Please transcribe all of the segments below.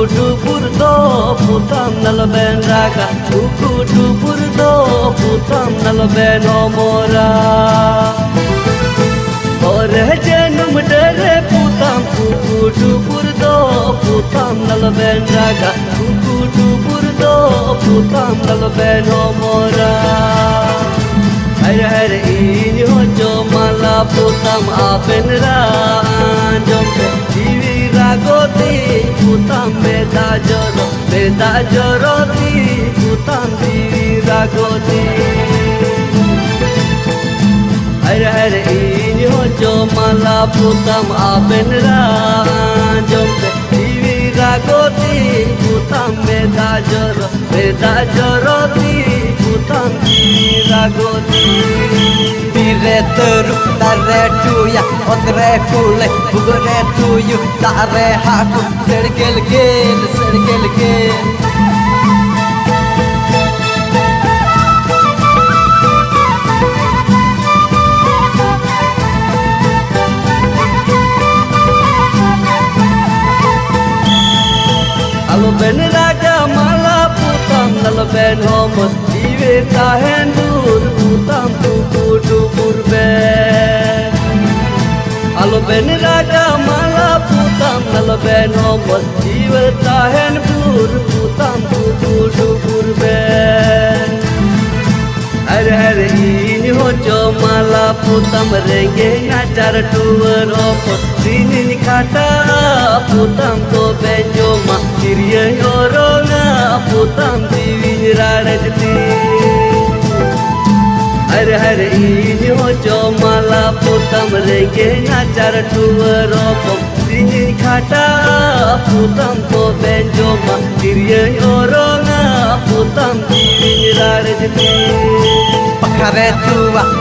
dubur do putam nalben raga dubur do putam nalben omora ore janum dere putam dubur do putam nalben raga dubur do putam nalben omora hare ini hojo mala putam apen ranjom jiwi ragoti putam beda joroti putam jiwi ragoti hare ini hojo mala putam apen ranjom jiwi ragoti putam beda joroti putam jiwi ragoti Dire teruk dare tuya otre kule bugore tuyu dare haku sergel gel alo ben raga mala putam nal ben homos jive tahen dur putam dubur be alo ben raga mala putam nal ben homos jive tahen dur putam dubur be hare ini hojo mala putam renge ngajar tuwer opo sinin khata putam to benjo ma kiriye orona putam diwin radati hare ini hojo mala putam renge ngajar tuwer opo sinin khata putam to benjo ma kiriye orona putam diwin radati Pakare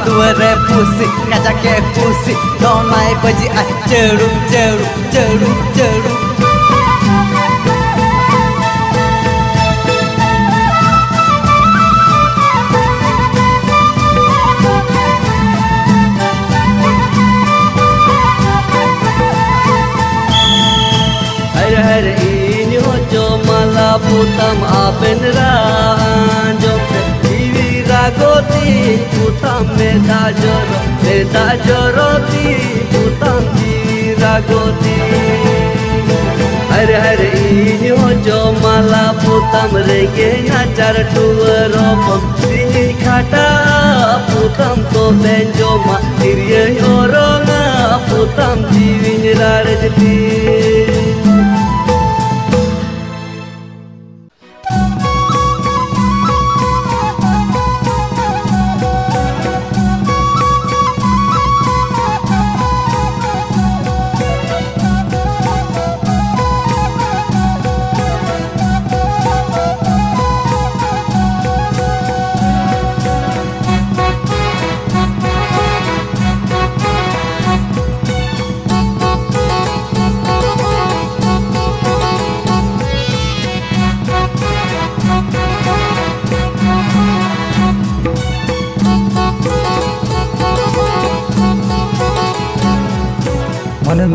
tuare pusi kajake pusi donai baji a jeru hare ini hojo mala putam apen ranjom jiwi ragoti putam beda joroti putam jiwi ragoti hare ini hojo mala putam renge ngajar tuwer opo sini khata putam to benjo ma kiriye orona putam jiwi radati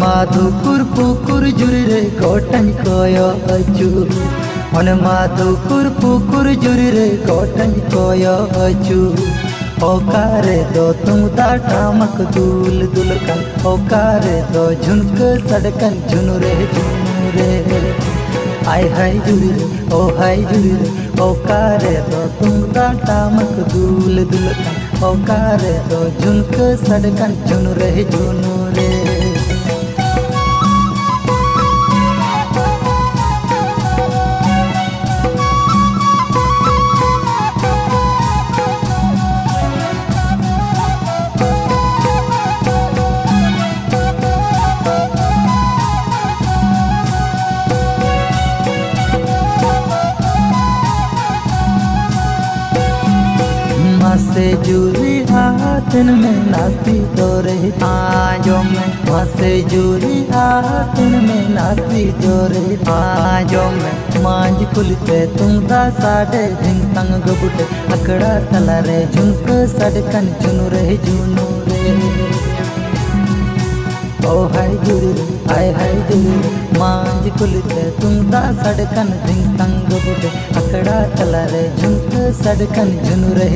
Madhukur pukur juri re kotan koyo achu Mon madhukur pukur juri re kotan koyo achu Okare do tum da tamak dul kan Okare do jhunk sadkan jhunure Ai hai juri re oh hai juri re Okare do tum da tamak dul kan Okare do jhunk sadkan jhunure से जुरी हाथन में नाती तोरे आजों में से जुरी हाथन में नाती तोरे आजों में मांझ खुलते तुम दा साडे दिन तंग गबुटे अकड़ा तला रे झुमक सड़कन चुनु रे ओ हाय जुरी रे हाय जुरी रे मांझ कुलते तुमदा सड़कन दिन तंग बुटे अकड़ा तला रे झुंक सड़कन झुनु रे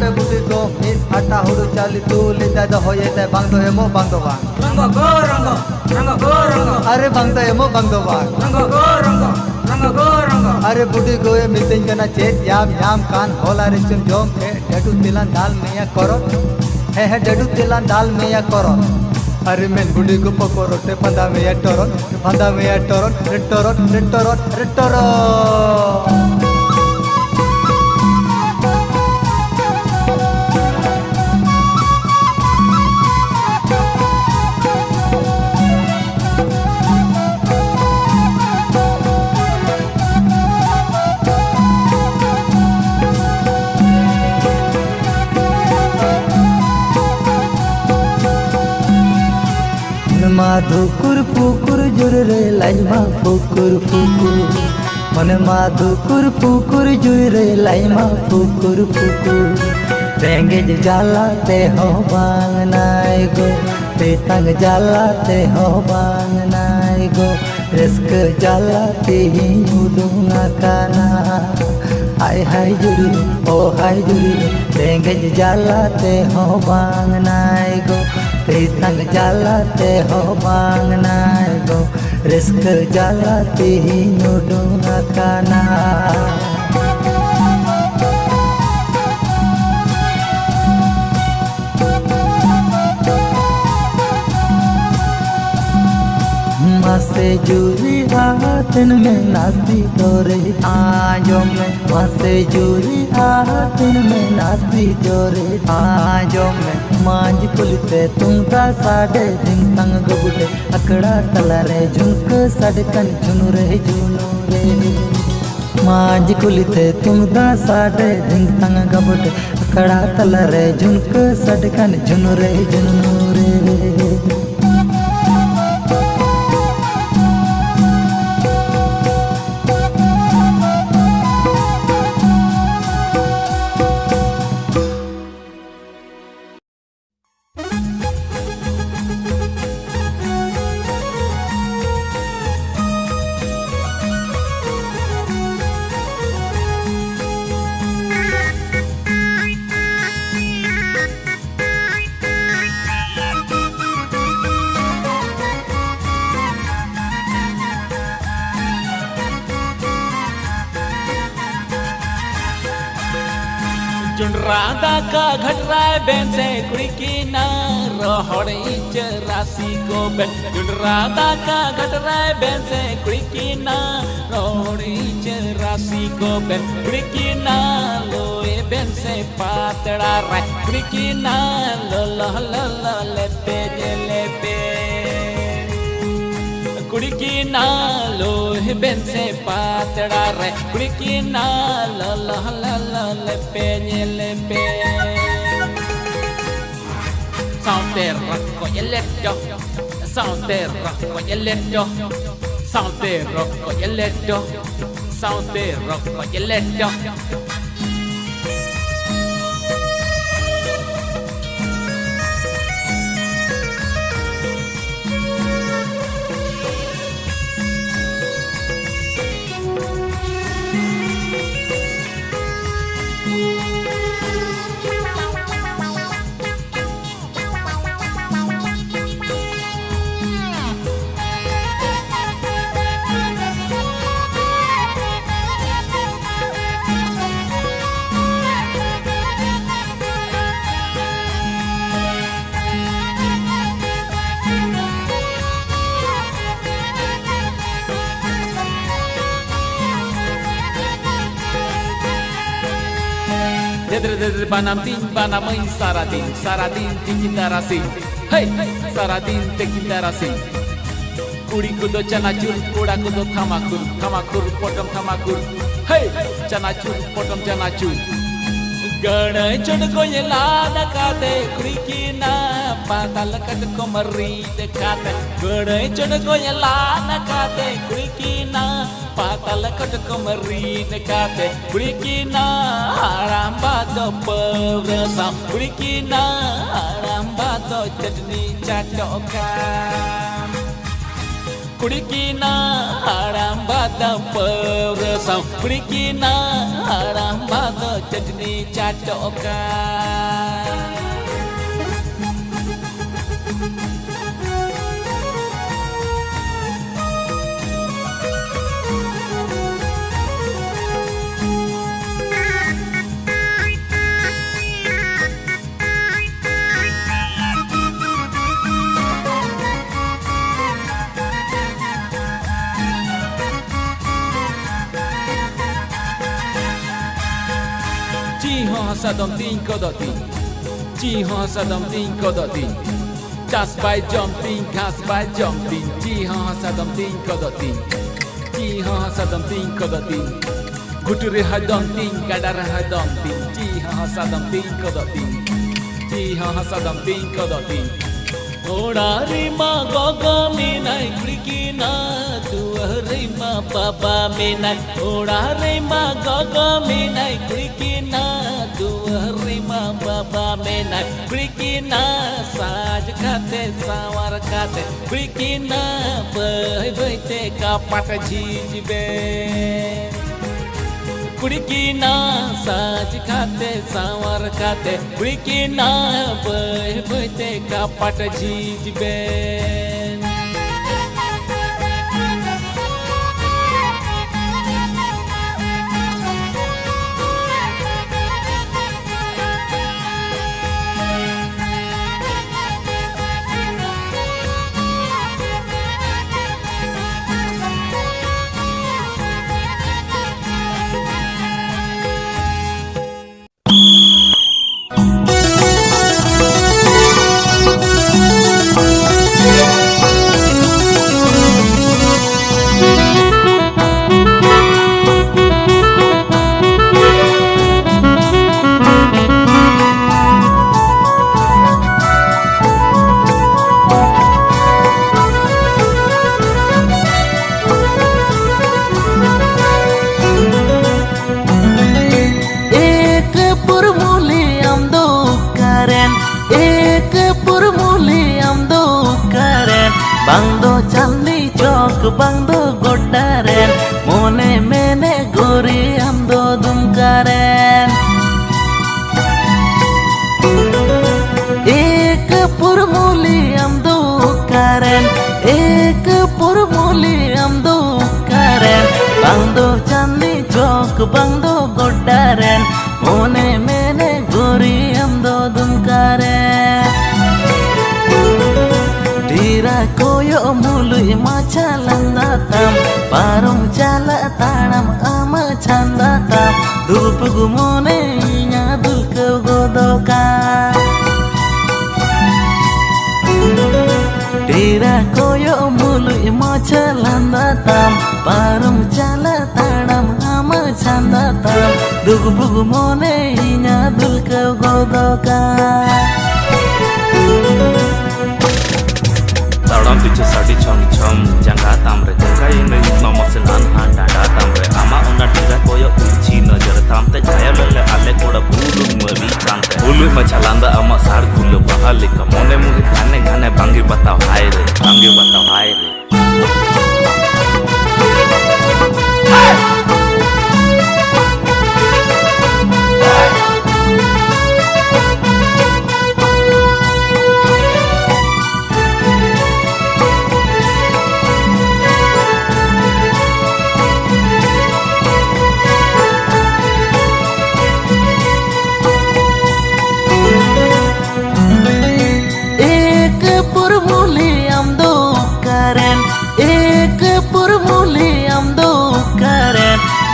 पे बुटी को मिस आटा हुडू चाली तू लेता द होये ते बांग दो एमो बांग दो बांग रंगो गो रंगो अरे बांग दो एमो बांग दो बांग रंगो गो रंगो अरे बुटी को ये मितें कना चेत याम कान होला रे चुम जोम के डडू तिलान दाल में या करो है डडू तिलान दाल में या करो अरे मैं बुटी को पकोरो ते फंदा में या टोरो माधुकुर पुकुर जुर रे लाइमा फुकुर मन माधुकुर पुकुर जुर रे लाइमा फुकुर रेंगेज जाला ते हो बांग नाय गो ते तंग जाला ते हो बांग नाय गो रिस्क जाला ते ही उडूंगा काना हाय जुरी ओ हाय जुरी रेंगेज जाला ते हो बांग नाय गो तंग जाला ते हो बांग नाय गो रिस्क जाला ते ही नुडूंगा काना मासे जुरी हाथन में नाती तोरे आजो में मासे जुरी हाथन में नाती तोरे आजो में मांझ कुलते तुमका साढ़े दिन तंग गबुटे अकड़ा तला रे झुंक सड़कन झुनु रे मांझ कुलते तुमका साढ़े दिन तंग गबुटे अकड़ा तला रे झुंक सड़कन झुनु रे राधा का घटरा बेन से कुड़ी की नार हड़ी राशि को बेन राधा का घटरा बेन से कुड़ी की नार हड़ी राशि को बेन कुड़ी की नार लोए बेन से पातड़ा रे कुड़ी की नार लो लेपे कुड़ी की नालो बेन से पातड़ा रे कुड़ी की नालो लेपे Saute roccoglieletto, saute roccoglieletto, saute roccoglieletto, साउते रखो ये लेटो Dedre banam tin banamai saradin tikindarasi hey saradin tikindarasi kuri kudo chanachur koda kudo thamakur potom thamakur hey chanachur potom chanachur ganai chod ko ye lada kate kuri ki na patal kat ko mari dekate ganai chod ko ye lada kate kuri ki na patal kat ko mari dekate kuri ki na aramba do perasam kuri ki na aramba do chutney chatokan kuri ki na aramba do perasam kuri ki na aramba do chutney chatokan sadam tin kodotin chi ha sadam tin kodotin das by jumping cast by jumping chi ha sadam tin kodotin chi ha sadam tin kodotin guture hadam tin gadar hadam tin chi ha sadam tin kodotin chi ha sadam tin kodotin ora rima gogo minai krikina duare ma baba minai ora rima gogo minai krikina duare ma baba minai krikina saj khate sawar khate krikina bai bai te kapat jijbe Kurikina saj khate sawar khate kurikina bai bai te kapat jijbe Bangdo Candi Chok Bangdo Godaren Mone Mene Gori Amdo Dumkaren Ek Purmuli Amdo Karen Ek Purmuli Amdo Karen Bangdo Candi Chok Bangdo Godaren Mone Mene Gori Amdo Dumkaren Tira koyo mului macha landatam Parum chala tanam ama chandatam Dup gumone nya dulk godoka Tira koyo mului macha landatam Parum chala tanam ama chandatam Dup gumone nya dulk godoka Taram pichu sadi chom chom jangga tamre jangga ini nomor selan handa tamre ama सुना टीरा कोयो उची नजर तामते छाया लले आले कोड़ा बुलुंग मरी चांते blue मछलांदा अमा सार गुल बहाले का मोने मुगे गाने गाने बांगी बताओ हाय रे बांगी बताओ हाय रे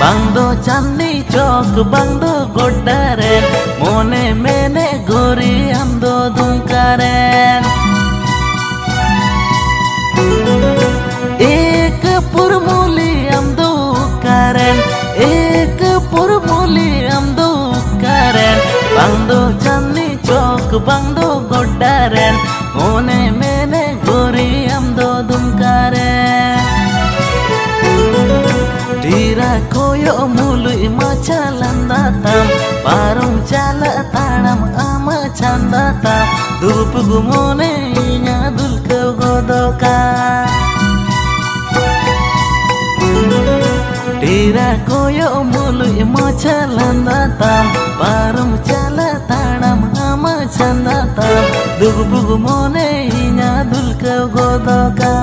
Bangdo Candi Chok Bangdo Godaren Mone Mene Gori Amdo Dungkaren Ek Purmuli Amdo Karen Ek Purmuli Amdo Karen Bangdo Candi Chok Bangdo Godaren Mone Mene Gori Amdo Dungkaren Tira koyo mului macalanda tam Parung cala tanam ama canda tam Dup gumone inya dul ke godoka Tira koyo mului macalanda tam Parung cala tanam ama canda tam Dup gumone inya dul ke godoka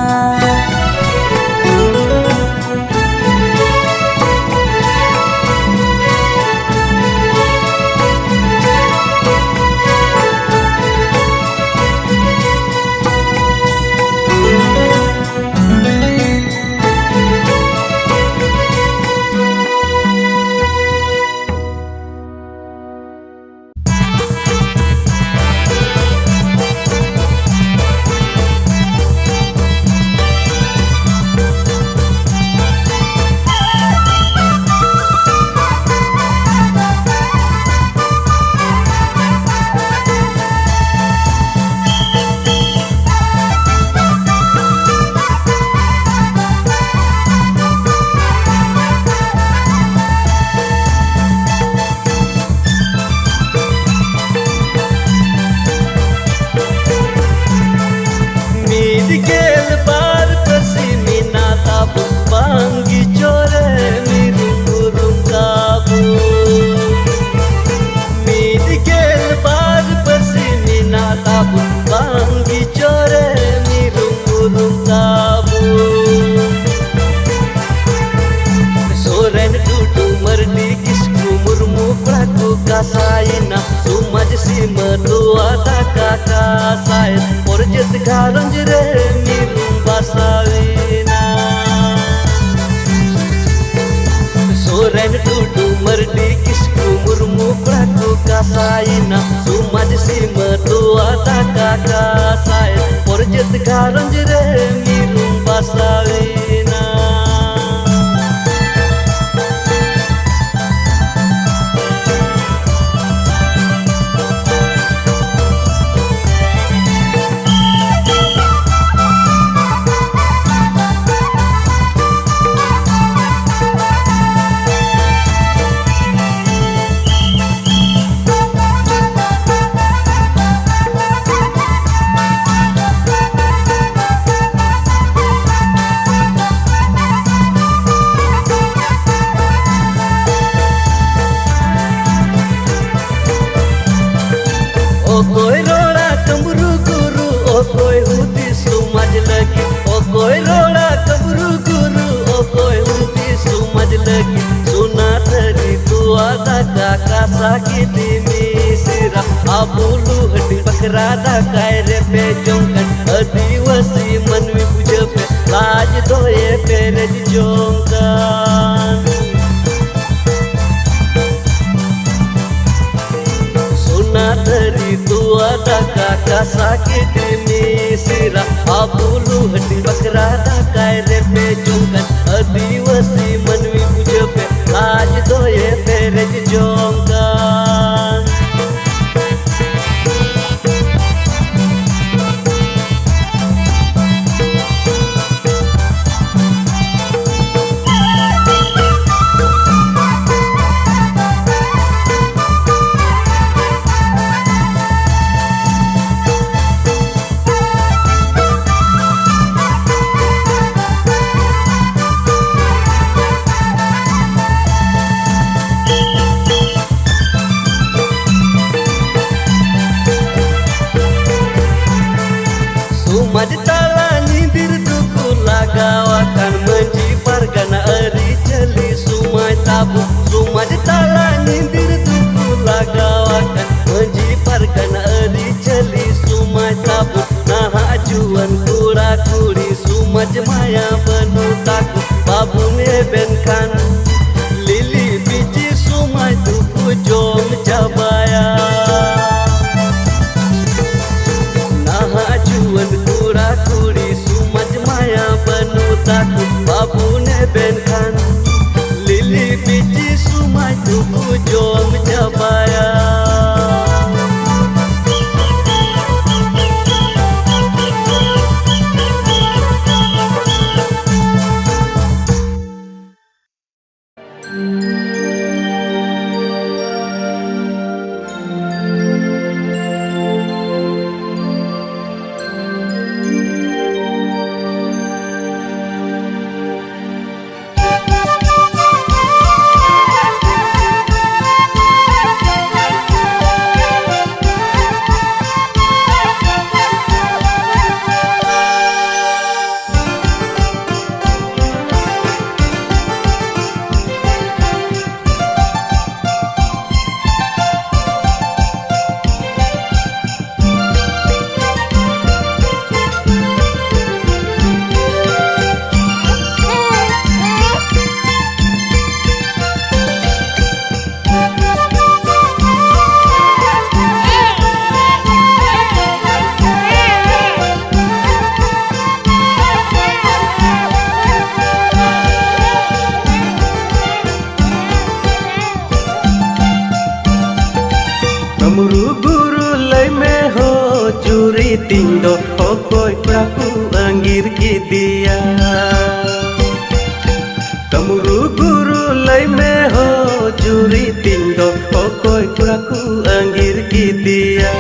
Saina sumaj sima tua taka sai porjet garang re milum basawina soren tutu mardi kisku murmu praku kasaina sumaj sima tua taka sai porjet garang re milum basawina sakiti misira abulu hadi bakrada kaire pe jongkan adiwasi manwi puja pe laj doye pere jongkan sunatari tua daka sakiti misira abulu hadi bakrada kaire pe jongkan adiwasi manwi puja pe laj doye pere jongkan kuri sumaj maya banu takut babune benkan lili biji sumaj tuku jom jabaya naha juan kura kuri sumaj maya banu takut babune benkan lili biji sumaj tuku jom jabaya Tindo okoi praku angir kidia Tamuru guru lai me ho juri tindo okoi praku angir kidia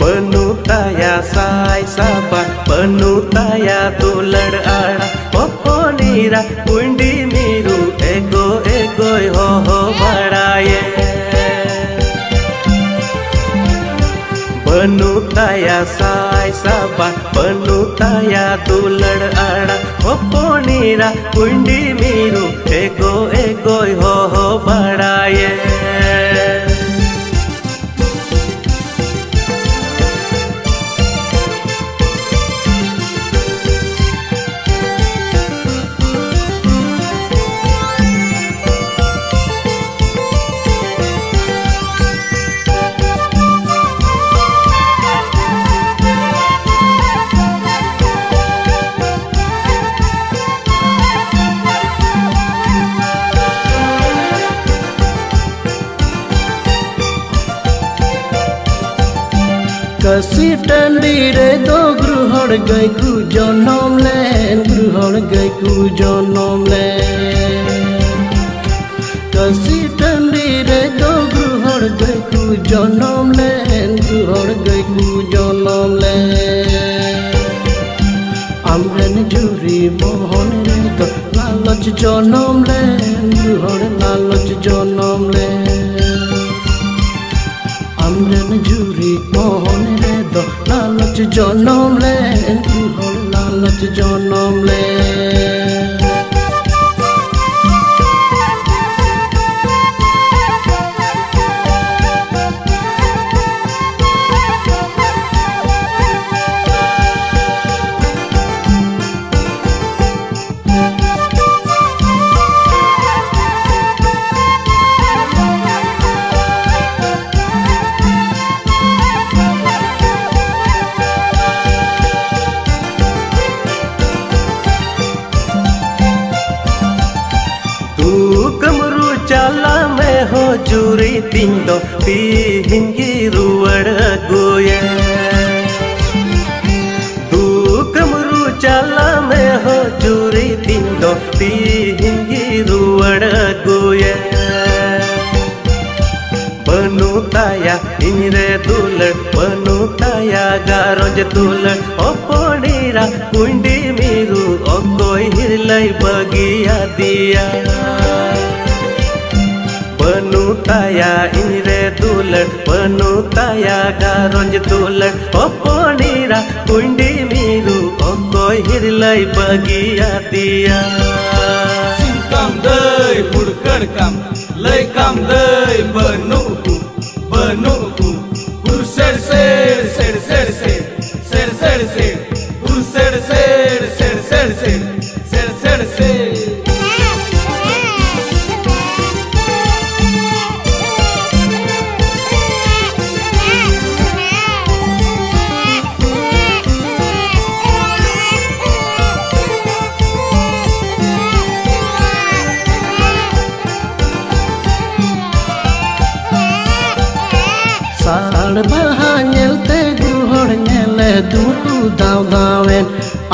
Penuh taya sai sabar penuh taya tulad ara poponira pundi miru ego egoi ho ho badaye penuh taya sai sabar penuh taya tulad ara poponira pundi miru ego egoi ho ho badaye Kasi tandire do gruhor gai ku jonom len gruhor gai ku jonom len Kasi tandire do gruhor gai ku jonom len gruhor gai ku jonom len Amren juri mohon re do lalach jonom len gruhor lalach jonom len Amren juri mohon re do lalach jonom len gruhor lalach jonom len ho juri tindo pihingi ruwad goye tu kamru chala me ho juri tindo pihingi ruwad goye banu taya inre dulad banu taya garoj dulad oponira kundi miru okoi hirlai bagia dia penuh taya inre dulad penuh taya garoj dulad oponira kundi miru okoi hirlai bagia dia Singkam dei purkam lei kam dei benuku kur ser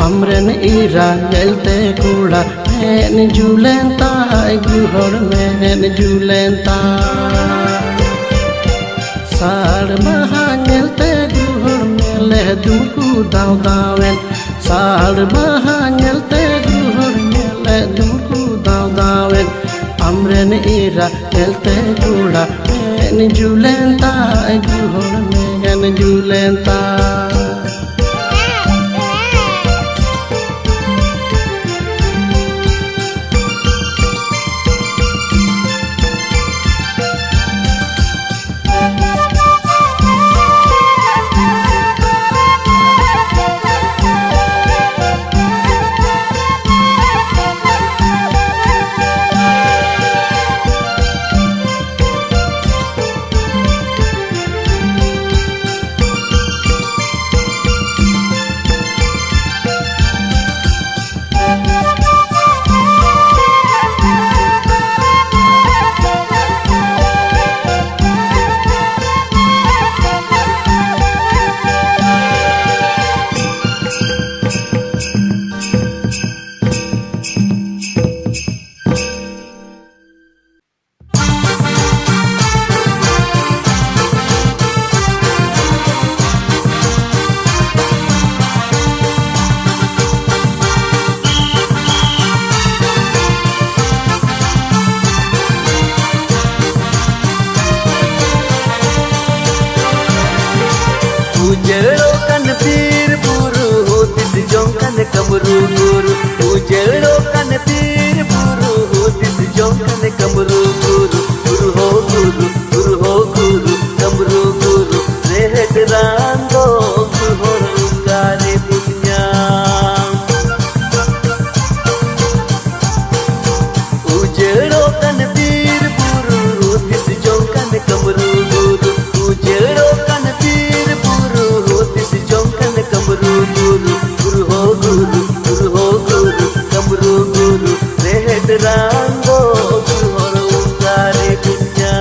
Amren ira nelte kula men julenta guhor men julenta Sar maha nelte guhor mele duku daw dawen Sar maha nelte guhor mele duku daw dawen Amren ira nelte kula men julenta guhor men julenta Ujelo kan pir buru hotis jongkan kamru guru Ujelo kan pir buru hotis jongkan kamru guru Guru ho guru kamru guru rehet rando guru kare punya Ujelo kan pir buru hotis jongkan kamru guru Ujelo kan pir buru hotis jongkan kamru guru Guru ho guru kamru guru rehet rando guru kare punya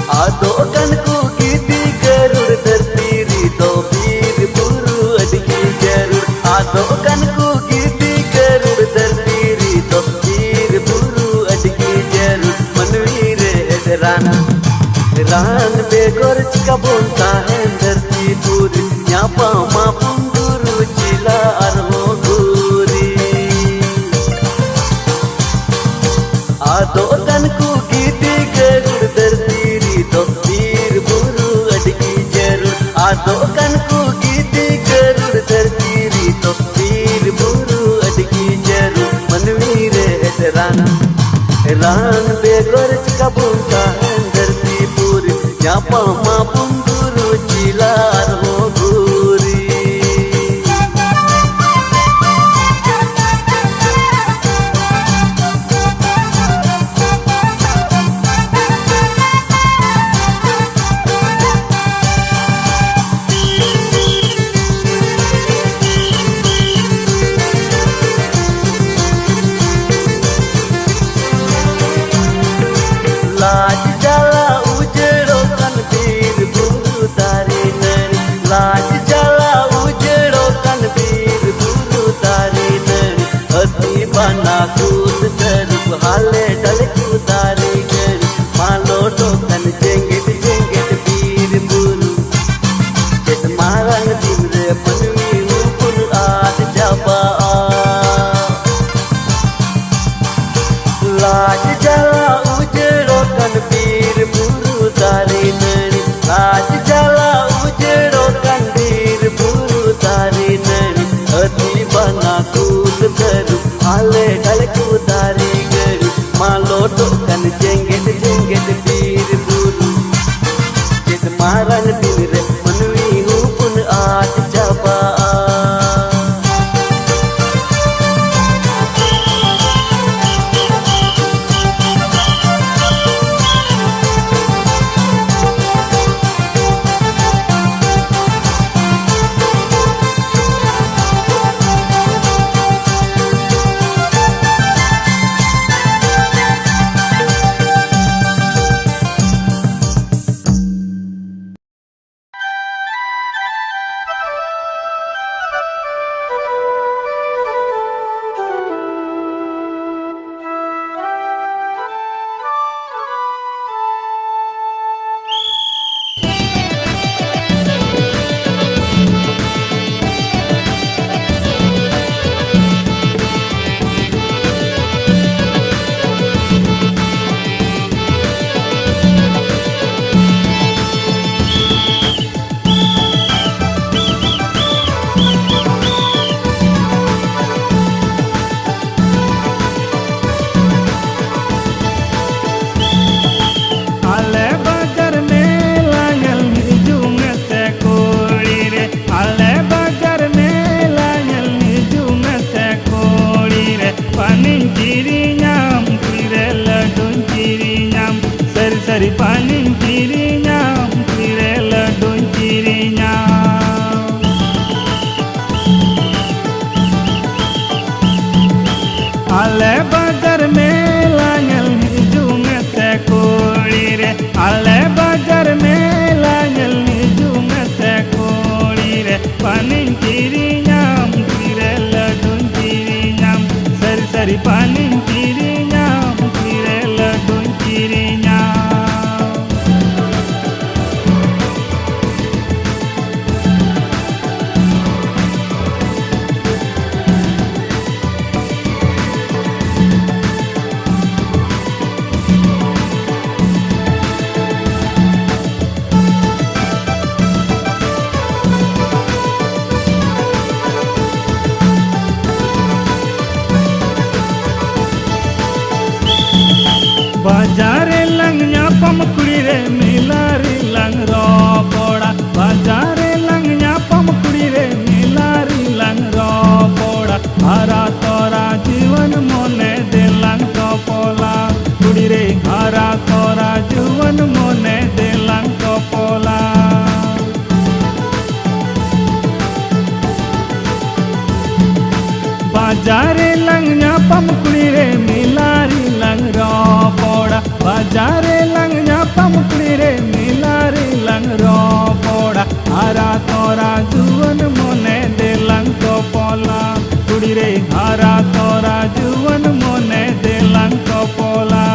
Adokan ku giti garur terpiri do bir buru adiki jarur Adokan ku giti garur terpiri do bir buru adiki jarur Manvire ran begor cikabon tahen dharti puri Nyapa mapun guru cila arho guri Adokan ku giti garur terpiri do bir buru adiki jarur Adokan ku giti garur terpiri do bir buru adiki jarur Manvire ran begor cikabon tahen dharti puri Nyapa mapun guru cila arho guri Laj jala ujero kan bir buru tari nani Laj jala ujero kan bir buru tari nani Ati bana kut teruk hale dalku tari gani Malo to kan jengit bir buru Jet marang dimre panwi upun ad jaba Laj jala ujero kan bir buru tari nani Laj jala ujero kan bir buru tari nani Ati bana kut teruk hale dalku tari gani Malo to kan jengit bir sari paning kirinya kire ladun kirinya. Ale bazar mela nyel hijung se koli re, ale bazar mela nyel hijung se koli re, paning kirinya kire ladun kirinya, sari sari paning kirinya kire ladun kirinya. बाजारे lung न्यापम कुड़ी रे Milari lung रोपोड़ा, बाजारे lung न्यापम कुड़ी रे Milari lung रोपोड़ा, हरा तोरा जीवन मोने दे लंग कपोला कुड़ी रे, हरा तोरा जीवन मोने दे लंग कपोला. बाजारे लंग न्यापम कुड़ी रे मिलारी लंग रोपोड़ा, बाजारे लंग न्यापम कुड़ी रे मिलारी लंग रोपोड़ा, हरा तोरा जुवन मोने दे लंग कपोला कुड़ी रे, हरा तोरा जुवन मोने दे lung Coppola.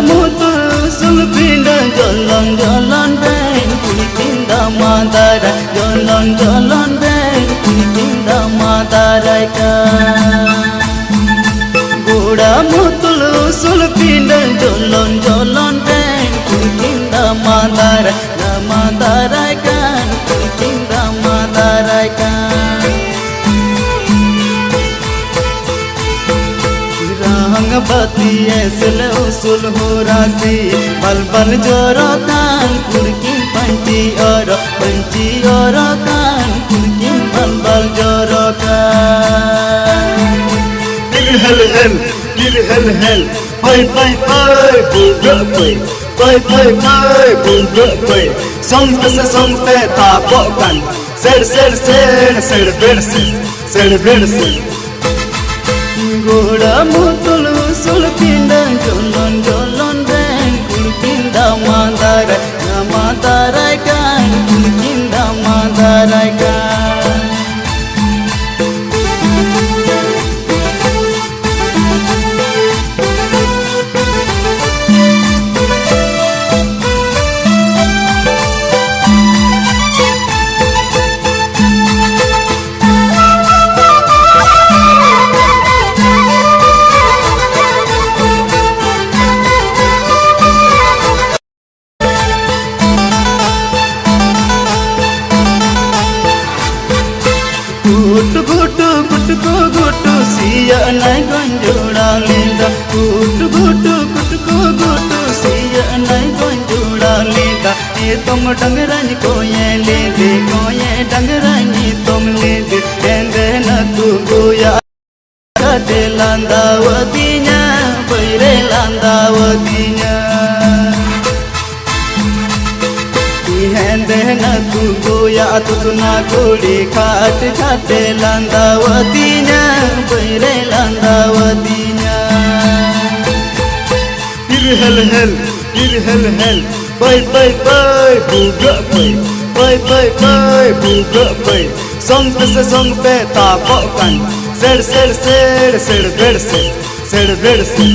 Mutul sulpinda jalan-jalan ben kuitinda madara, jalan-jalan ben kuitinda madara ka. Goda mutul sulpinda jalan-jalan ben kuitinda madara, madara ka kuitinda madara ka. bati esel usul hurasi bal bal jorokan kurkin panci oro kan kurkin bal bal jorokan hel hel bye bye bye buga bye buga bye song pe tapokan ser berse goda mutul usul pindah jolon ben kurkin damadarai kan kurkin damadarai kan गुटु सिया नाय गंजोड़ा लेदा गुटु सिया नाय गंजोड़ा लेदा ये तुम डंगरानी को ये ले दे डंगरानी तुम ले दे केंदे न तू गोया कटे लांदावतीnya बैरे लांदावतीnya हेंदे न तू गोया तू ना गोड़ी खाटे लांदावतीnya बैरे लांदावतीnya hel bye buga bye buga bye song pe tapokan ser berse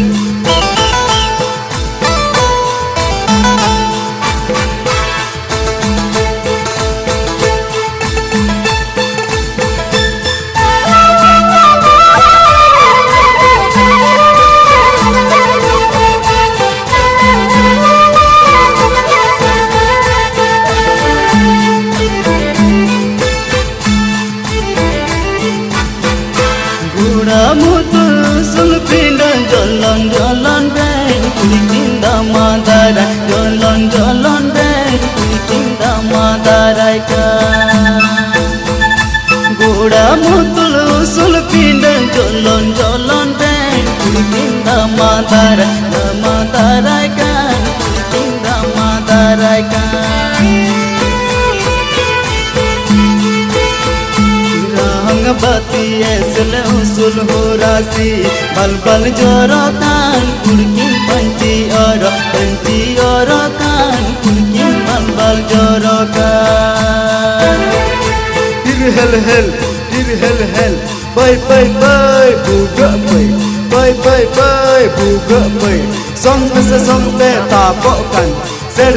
mutul sulpinda jolon ben kurikin damadarai jolon ben kurikin damadarai kan goda mutul sulpinda jolon ben kurikin damadarai kan kurikin damadarai kan bati esel usul hurasi bal bal jorokan kurkin panci oro kan kurkin bal bal jorokan hel bye buga bye buga bye song pe tapokan ser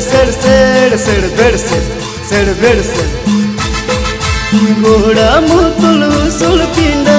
berse goda mutul usul pindah